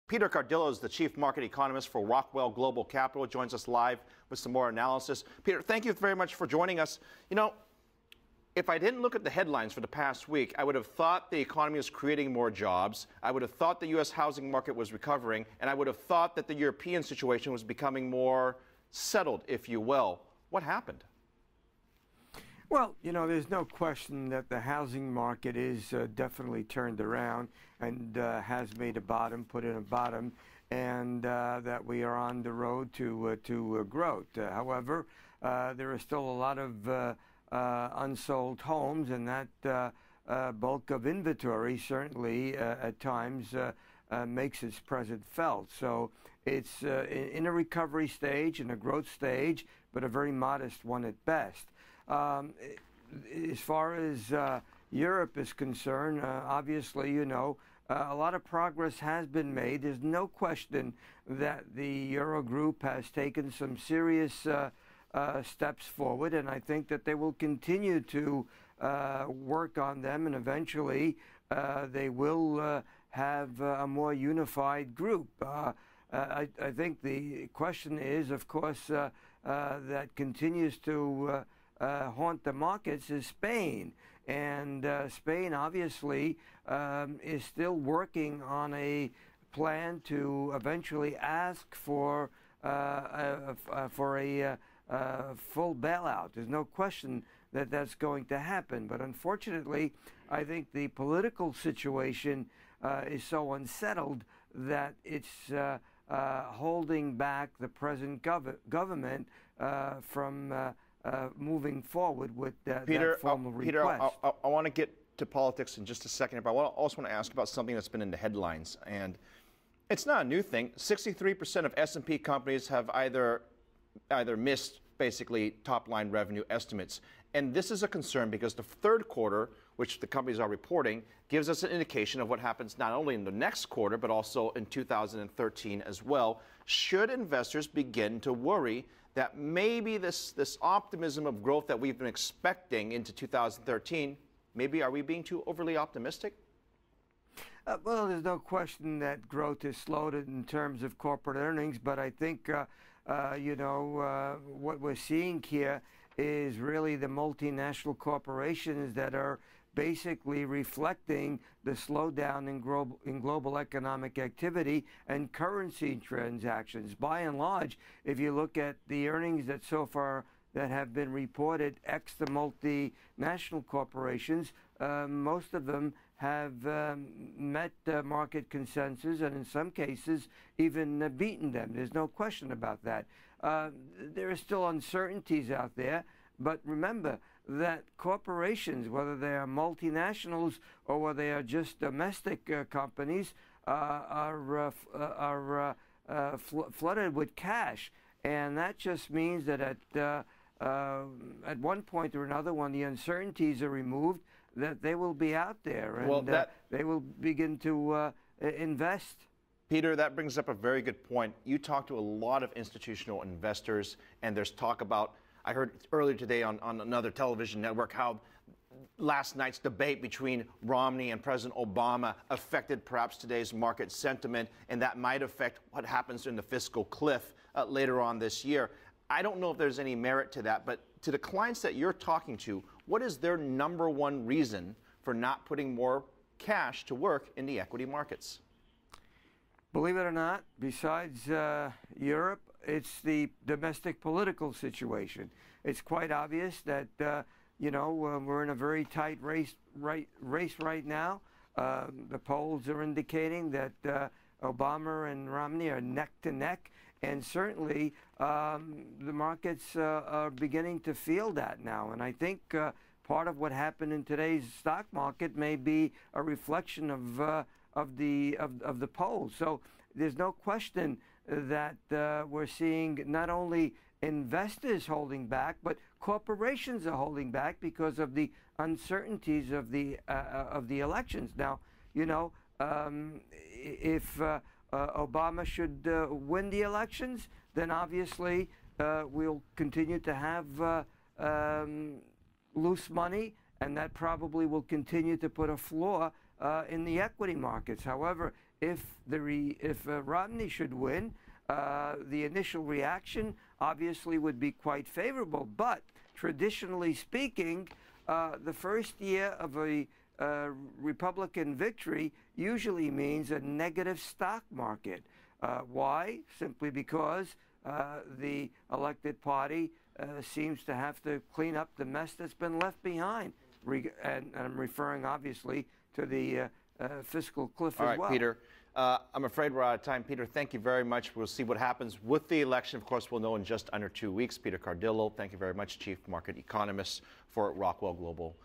Peter Cardillo is the chief market economist for Rockwell Global Capital. Joins us live with some more analysis. Peter, thank you very much for joining us. You know, if I didn't look at the headlines for the past week, I would have thought the economy was creating more jobs. I would have thought the U.S. housing market was recovering, and I would have thought that the European situation was becoming more settled, if you will. What happened? Well, you know, there's no question that the housing market is definitely turned around and has made a bottom, put in a bottom, and that we are on the road to growth. However, there are still a lot of unsold homes, and that bulk of inventory certainly at times makes its presence felt. So it's in a recovery stage, in a growth stage, but a very modest one at best. As far as Europe is concerned, obviously, you know, a lot of progress has been made. There's no question that the Eurogroup has taken some serious steps forward, and I think that they will continue to work on them, and eventually they will have a more unified group. I think the question is, of course, that continues to haunt the markets is Spain. And Spain obviously is still working on a plan to eventually ask for a full bailout. There's no question that that's going to happen. But unfortunately, I think the political situation is so unsettled that it's holding back the present government from moving forward with that formal request. Peter, I want to get to politics in just a second, but I also want to ask about something that's been in the headlines. And it's not a new thing. 63% of S&P companies have either missed, basically, top-line revenue estimates. And this is a concern because the third quarter, which the companies are reporting, gives us an indication of what happens not only in the next quarter, but also in 2013 as well. Should investors begin to worry that maybe this optimism of growth that we've been expecting into 2013, maybe are we being too overly optimistic? Well, there's no question that growth is slowed in terms of corporate earnings, but I think, you know, what we're seeing here is really the multinational corporations that are basically reflecting the slowdown in global economic activity and currency transactions. By and large, if you look at the earnings that so far that have been reported, ex the multinational corporations, most of them have met market consensus and in some cases even beaten them. There's no question about that. There are still uncertainties out there, but remember that corporations, whether they are multinationals or whether they are just domestic companies, are flooded with cash. And that just means that at one point or another, when the uncertainties are removed, that they will be out there and they will begin to invest. Peter, that brings up a very good point. You talk to a lot of institutional investors, and there's talk about, I heard earlier today on another television network, how last night's debate between Romney and President Obama affected perhaps today's market sentiment, and that might affect what happens in the fiscal cliff later on this year. I don't know if there's any merit to that, but to the clients that you're talking to, what is their number one reason for not putting more cash to work in the equity markets? Believe it or not, besides Europe, it's the domestic political situation. It's quite obvious that, you know, we're in a very tight race right now. The polls are indicating that Obama and Romney are neck to neck, and certainly the markets are beginning to feel that now. And I think part of what happened in today's stock market may be a reflection of the polls. So there's no question that we're seeing not only investors holding back, but corporations are holding back because of the uncertainties of the elections. Now, you know, if Obama should win the elections, then obviously we'll continue to have loose money, and that probably will continue to put a floor in the equity markets. However, if Romney should win, the initial reaction obviously would be quite favorable. But traditionally speaking, the first year of a Republican victory usually means a negative stock market. Why? Simply because the elected party seems to have to clean up the mess that's been left behind. And I'm referring, obviously, to the fiscal cliff as well. All right, Peter. I'm afraid we're out of time. Peter, thank you very much. We'll see what happens with the election. Of course, we'll know in just under 2 weeks. Peter Cardillo, thank you very much, Chief Market Economist for Rockwell Global